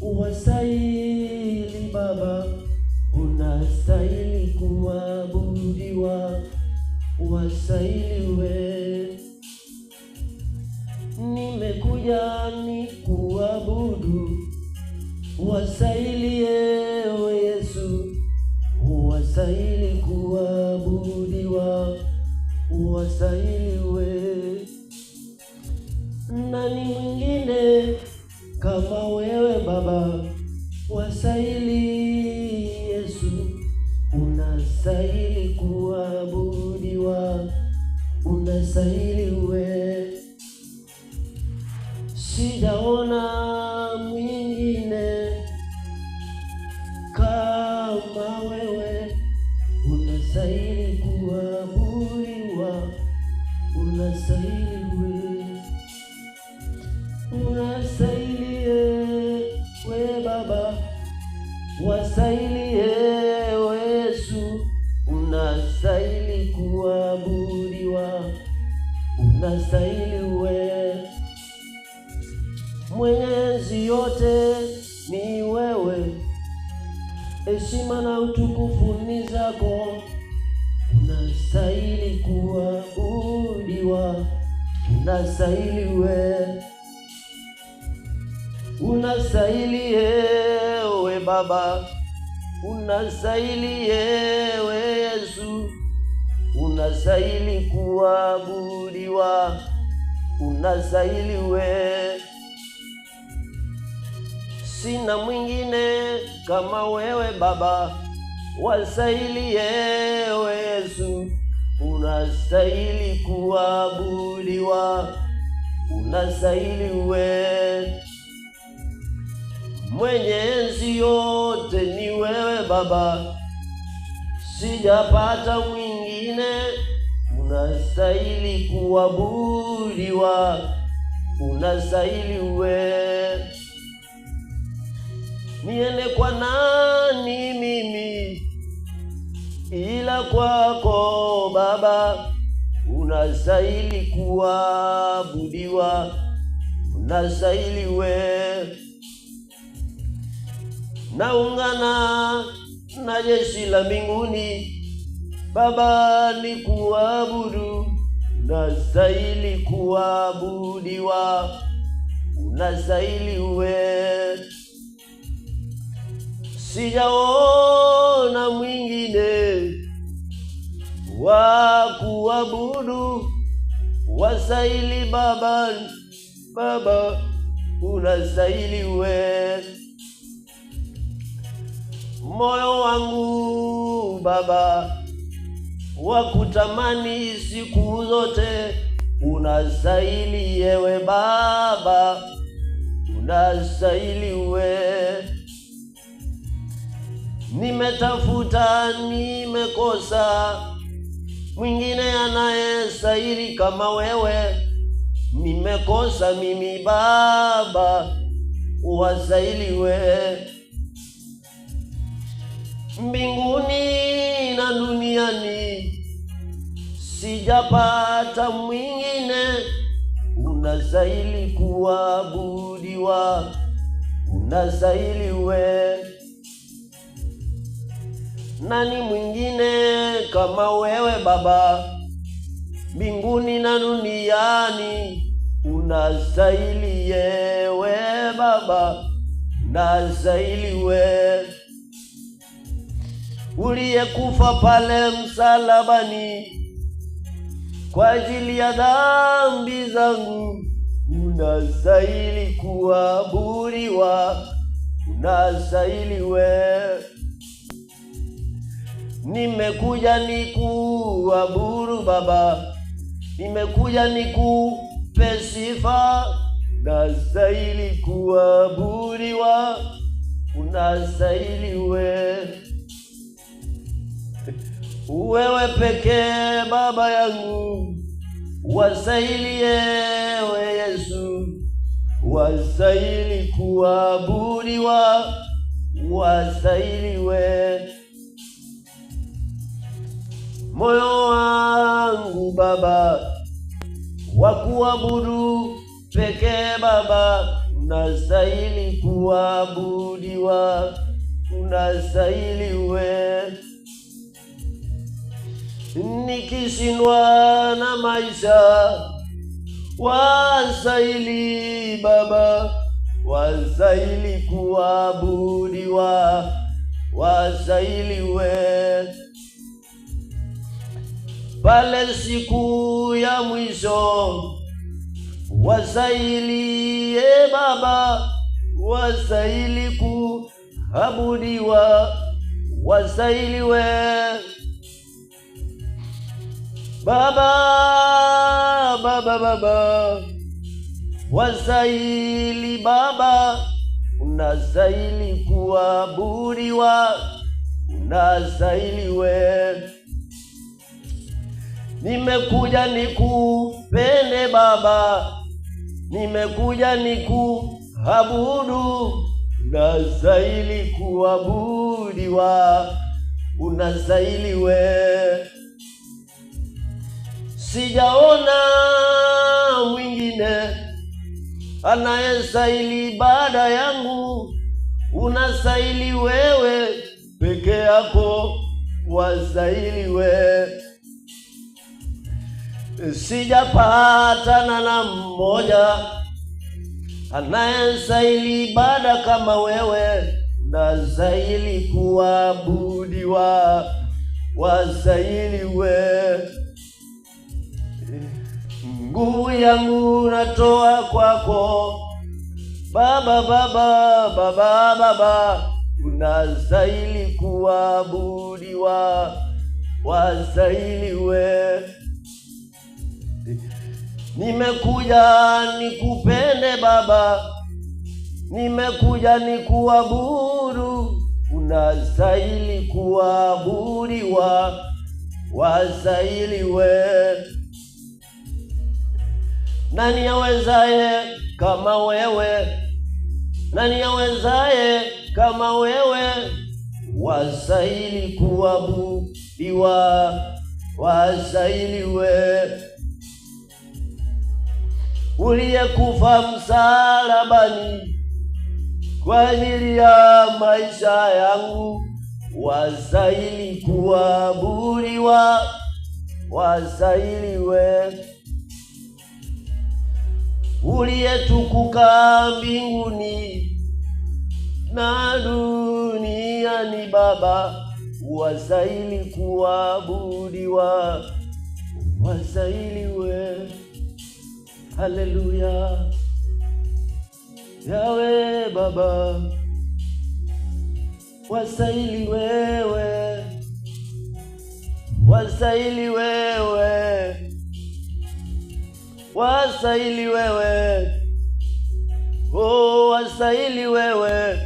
Wastahili Baba, unastahili kuabudiwa, wastahili wewe. Nimekuja ni kuabudu, wastahili ewe Yesu, wastahili kuabudiwa, wastahili wewe. Nani mwingine kama wewe Baba? Wastahili Yesu, unastahili kuabudiwa, unastahili wewe. Sijaona mwingine kama wewe, unastahili kuabudiwa, unastahili wewe. Unastahili wewe Baba, wastahili wewe Yesu, unastahili kuabudiwa, unastahili wewe. Mwenyezi yote ni wewe, heshima na utukufu ni zako, unastahili kuabudiwa, unastahili wewe. Unastahili ewe Baba, unastahili ewe Yesu, unastahili kuabudiwa, unastahili wewe. Sina mwingine kama wewe Baba, wastahili ewe Yesu, unastahili kuabudiwa, unastahili wewe. Mwenyezi yote ni wewe Baba, sijapata mwingine, unastahili kuabudiwa, unastahili wewe. Niende kwa nani mimi ila kwako Baba, unastahili kuabudiwa, unastahili wewe. Naungana na jeshi la mbinguni Baba ni kuabudu, unastahili kuabudiwa, unastahili wewe. Sijaona mwingine wa kuabudu, wastahili Baba, Baba unastahili wewe. Moyo wangu Baba wakutamani siku zote, unastahili ewe Baba, unastahili wewe. Nimetafuta nimekosa, mwingine anayestahili kama wewe, nimekosa mimi Baba, wastahili wewe. Mbinguni na duniani sijapata mwingine, unastahili kuabudiwa, unastahili wewe. Nani mwingine kama wewe Baba, mbinguni na duniani, unastahili ewe Baba, unastahili wewe. Uliyekufa pale msalabani kwa ajili ya dhambi zangu, unastahili kuabudiwa, unastahili wewe. Nimekuja nikuabudu Baba, nimekuja nikupe sifa, unastahili kuabudiwa, unastahili wewe. Wewe pekee Baba yangu, wastahili ewe Yesu, wastahili kuabudiwa, wastahili wewe. Moyo wangu Baba wakuabudu pekee Baba, unastahili kuabudu. unastahili wewe. Nikishindwa na maisha, wastahili Baba, wastahili kuabudiwa, wastahili wewe. Pale siku ya mwisho, wastahili Baba, wastahili kuabudiwa, wastahili wewe. Baba, wastahili Baba, unastahili kuabudiwa, unastahili wewe. Nimekuja nikupende Baba, nimekuja nikuabudu, unastahili kuabudiwa, unastahili wewe. Sijaona mwingine anayestahili ibada yangu, unastahili wewe peke yako, wastahili wewe. Sijapatana na mmoja anayestahili ibada kama wewe, unastahili kuabudiwa, wastahili wewe. Nguvu yangu natoa kwako Baba, unastahili kuabudiwa, wastahili wewe. Nimekuja nikupende Baba, nimekuja nikuabudu, unastahili kuabudiwa, wastahili wewe. Nani awezaye kama wewe? Nani awezaye kama wewe? Wastahili kuabudiwa, wastahili wewe. Uliyekufa msalabani kwa ajili ya maisha yangu, wastahili kuabudiwa, wastahili wewe. Uliyetukuka mbinguni na duniani Baba, wastahili kuabudiwa, wastahili wewe. Haleluya. Yawe Baba, wastahili wewe, wastahili wewe, wastahili wewe, oh wastahili wewe.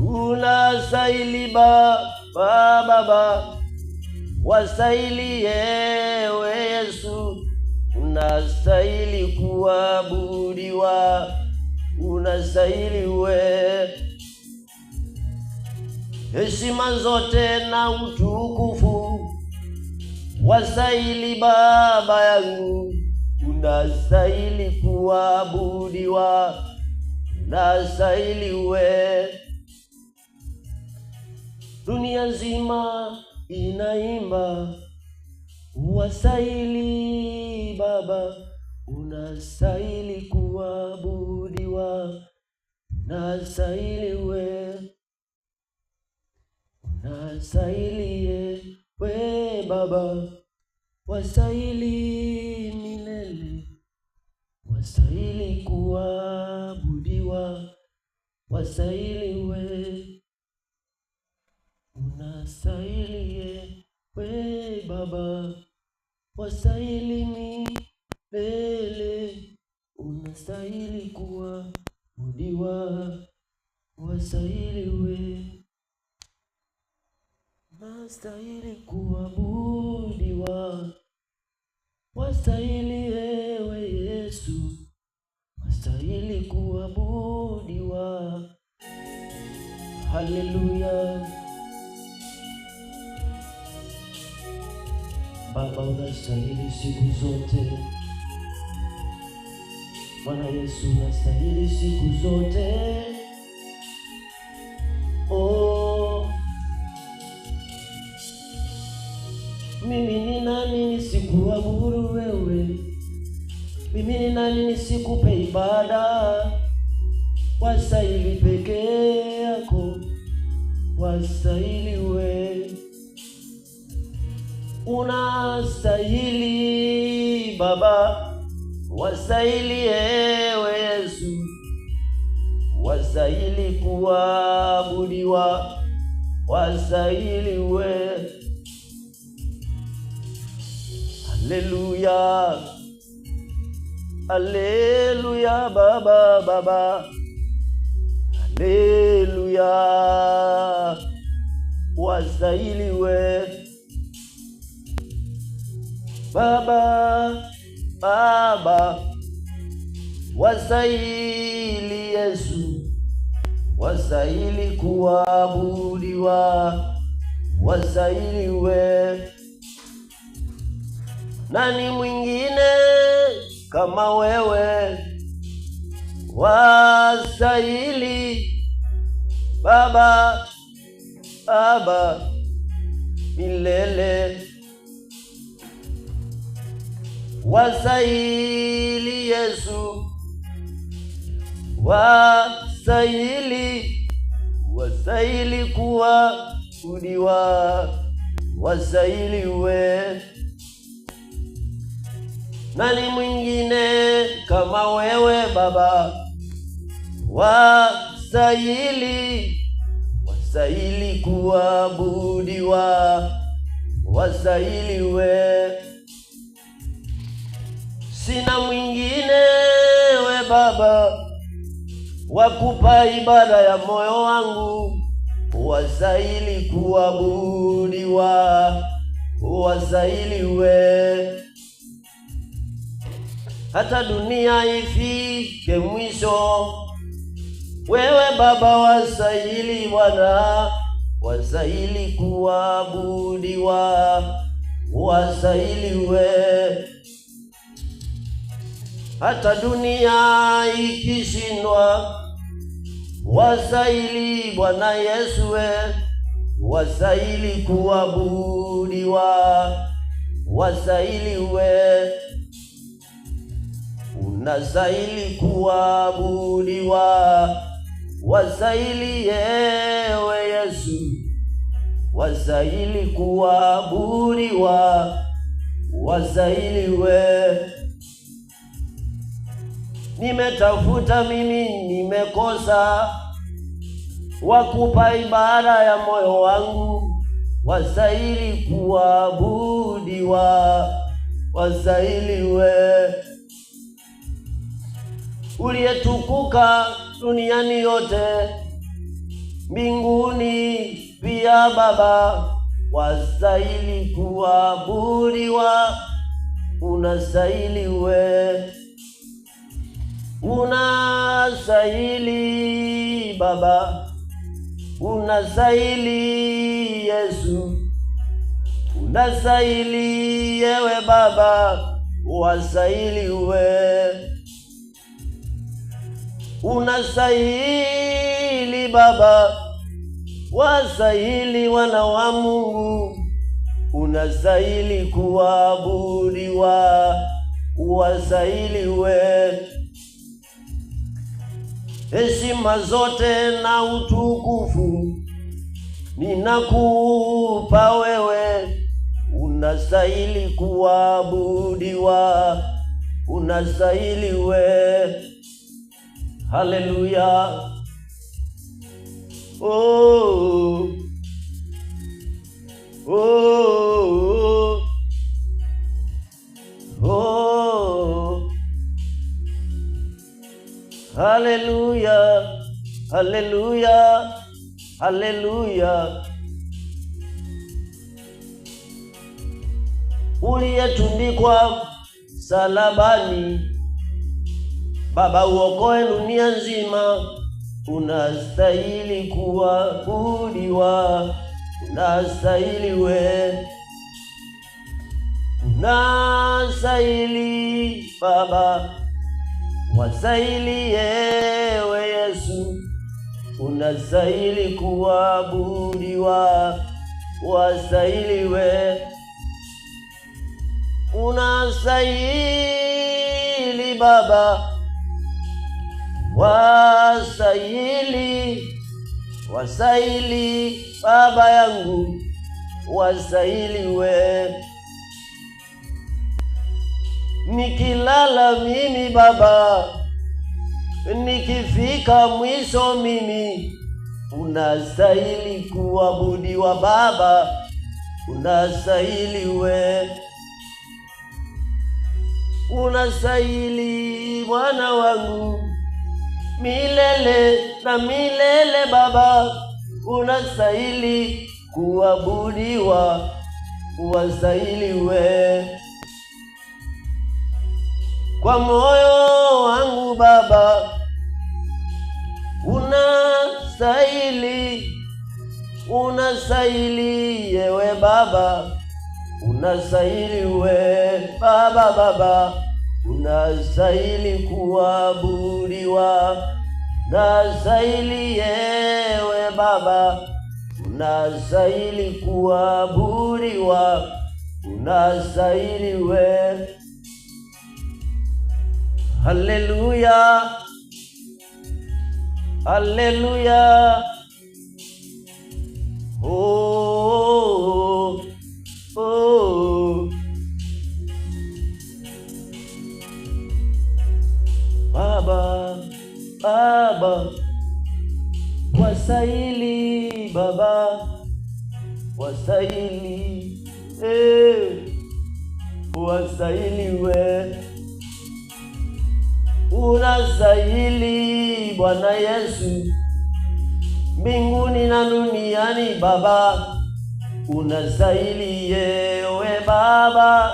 Unastahili Baba, wastahili yewe Yesu, unastahili kuabudiwa, unastahili wewe. Heshima zote na utukufu wastahili Baba yangu, unastahili kuabudiwa, unastahili wewe. Dunia nzima inaimba, wastahili Baba, unastahili kuabudiwa, unastahili wewe, unastahili we Baba, wastahili milele, wastahili kuabudiwa, wastahili we, unastahili we Baba, wastahili milele, unastahili kuabudiwa, wastahili we, unastahili kuabudiwa, wastahili ewe Yesu, wastahili kuabudiwa. Haleluya. Baba, unastahili siku zote, Bwana Yesu unastahili siku zote. Mimi ni nani nisikuabudu wewe? Mimi ni nani nisikupe ibada? Wastahili pekee yako, wastahili wewe. Unastahili Baba, wastahili ewe Yesu, wastahili kuabudiwa, wastahili wewe. Haleluya, haleluya Baba, Baba, haleluya, wastahili wewe Baba, Baba, wastahili Yesu, wastahili kuabudiwa, wastahili wewe. Nani mwingine kama wewe? Wastahili Baba, Baba, milele. Wastahili Yesu, wastahili, wastahili kuabudiwa, wastahili wewe. Nani mwingine kama wewe Baba? Wastahili, wastahili kuabudiwa, wastahili wewe. Sina mwingine we Baba wakupa ibada ya moyo wangu, wastahili kuabudiwa, wastahili wewe. Hata dunia ifike mwisho, wewe Baba wastahili Bwana, wastahili kuabudiwa, wastahili wewe. Hata dunia ikishindwa, wastahili Bwana Yesu wewe, wastahili kuabudiwa, wastahili wewe. Unastahili kuabudiwa, wastahili ewe Yesu, wastahili kuabudiwa, wastahili wewe. Nimetafuta mimi nimekosa, wakupa ibada ya moyo wangu, wastahili kuabudiwa, wastahili wewe. Uliyetukuka duniani yote, mbinguni pia Baba, wastahili kuabudiwa, unastahili wewe. Unastahili Baba, unastahili Yesu, unastahili yewe Baba, wastahili wewe. Unastahili Baba, wastahili wana wa Mungu, unastahili kuabudiwa, wastahili wewe. Heshima zote na utukufu ninakupa wewe, unastahili kuabudiwa, unastahili wewe. Haleluya. Oh, oh, oh. Haleluya, haleluya, haleluya. Uliyetundikwa salabani, Baba uokoe dunia nzima, unastahili kuabudiwa, unastahili wewe. Unastahili Baba, wastahili ewe Yesu, unastahili kuabudiwa, wastahili we, unastahili Baba, wastahili, wastahili Baba yangu, wastahili we. Nikilala mimi Baba, nikifika mwisho mimi, unastahili kuabudiwa Baba, unastahili we, unastahili Bwana wangu milele na milele Baba, unastahili kuabudiwa, wastahili we. Kwa moyo wangu Baba, unastahili, unastahili yewe Baba, unastahili we Baba, Baba, unastahili kuabudiwa, unastahili yewe Baba, unastahili kuabudiwa, unastahili we. Haleluya, haleluya. Oh, oh. Baba, Baba, wastahili Baba, wastahili, wastahili we, unastahili Bwana Yesu, mbinguni na duniani Baba, unastahili yewe Baba,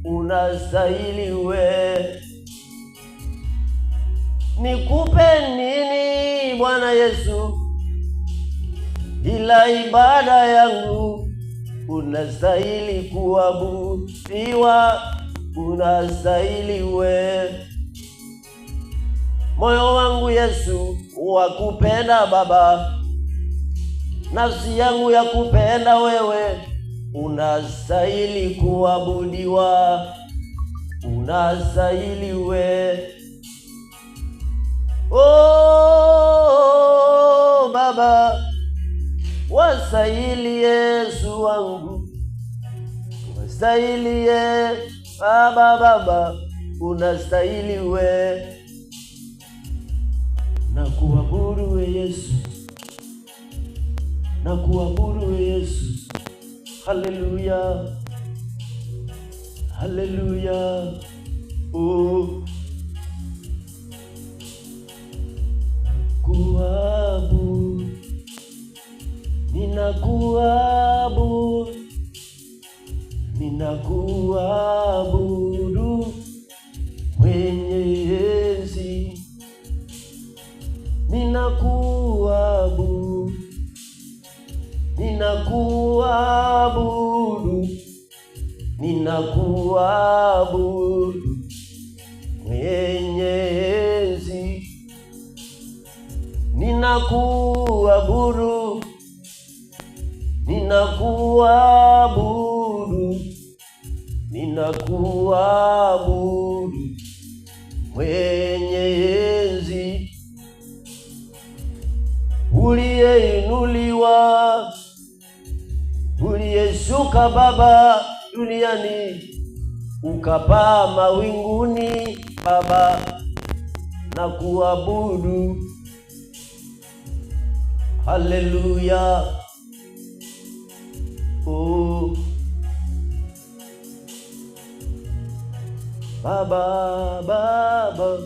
unastahili we. Nikupe nini Bwana Yesu ila ibada yangu, unastahili kuabudiwa, unastahili we. Moyo wangu Yesu wakupenda Baba, nafsi yangu ya kupenda wewe, unastahili kuabudiwa, unastahili we. Oh Baba, wastahili Yesu wangu, wastahili ye Baba, Baba, unastahili we. Na kuabudu we Yesu, na kuabudu we Yesu. Haleluya, haleluya. Oh, kuabudu, ninakuabudu, ninakuabudu mwenye enzi, ninakuabudu, ninakuabudu, ninakuabudu mwenye enzi, ninakuabudu, ninakuabudu, ninakuabudu mwenye enzi, uliyeinuliwa, uliyeshuka Baba duniani, ukapaa mawinguni Baba, na kuabudu. Haleluya. Oh Baba, Baba,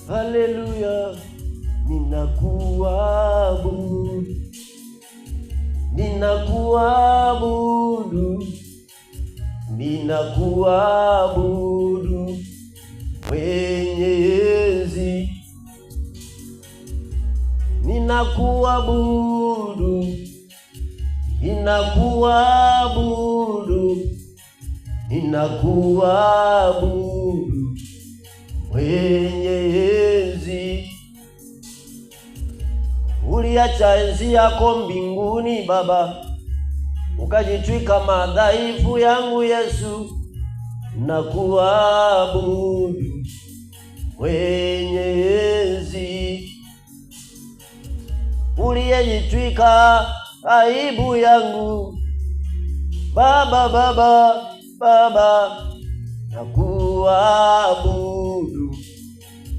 haleluya. Ninakuabudu, ninakuabudu, ninakuabudu mwenye enzi, ninakuabudu, ninakuabudu, ninakuabudu mwenye enzi. Uliacha enzi yako mbinguni Baba, ukajitwika madhaifu yangu Yesu, na kuabudu mwenye enzi. Uliyejitwika aibu yangu Baba, Baba, Baba, na kuabudu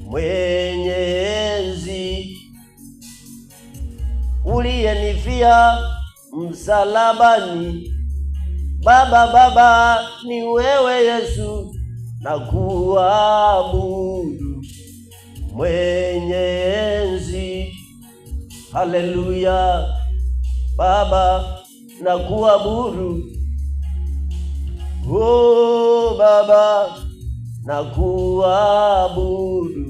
mwenye enzi. Uliyenifia msalabani Baba, Baba, ni wewe Yesu, na kuabudu mwenye enzi. Haleluya Baba, na kuabudu. Oh Baba, na kuabudu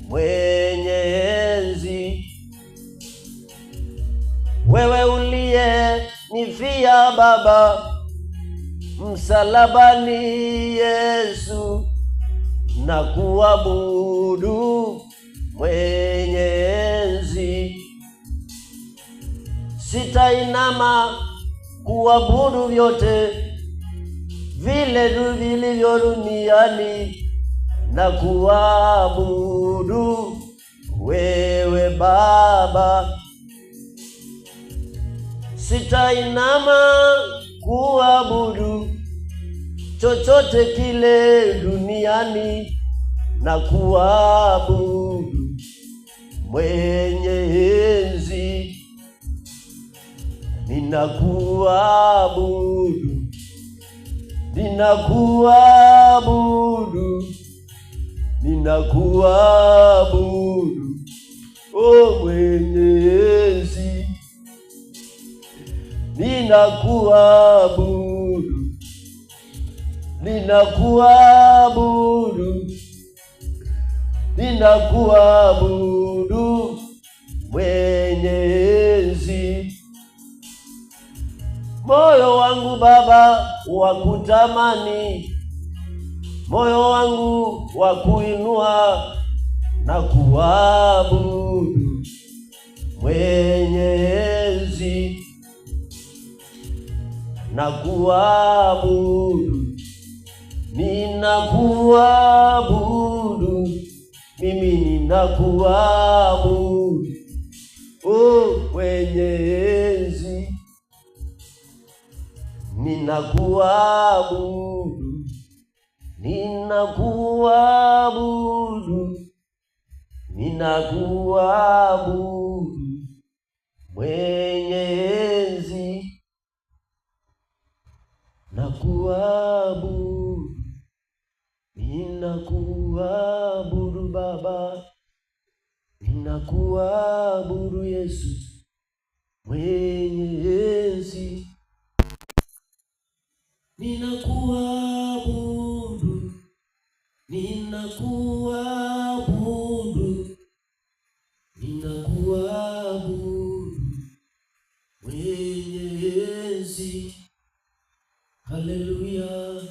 mwenye enzi. Wewe uliye nifia Baba msalabani Yesu, na kuabudu mwenye enzi. Sitainama kuabudu vyote vile vilivyo duniani, na kuabudu wewe Baba. Sitainama kuabudu chochote kile duniani, na kuabudu mwenye enzi. Ninakuabudu, ninakuabudu, ninakuabudu, o mwenye enzi. Ninakuabudu, ninakuabudu, ninakuabudu mwenye enzi. Moyo wangu Baba wakutamani, moyo wangu wakuinua, na kuabudu mwenye enzi. Na kuabudu, ninakuabudu, mimi ninakuabudu, o mwenye enzi. Ninakuabudu, ninakuabudu, ninakuabudu mwenye enzi. Nakuabudu, ninakuabudu Baba, ninakuabudu Yesu mwenye enzi. Ninakuabudu, ninakuabudu, ninakuabudu mwenye enzi. Haleluya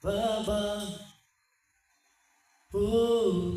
Baba, oh.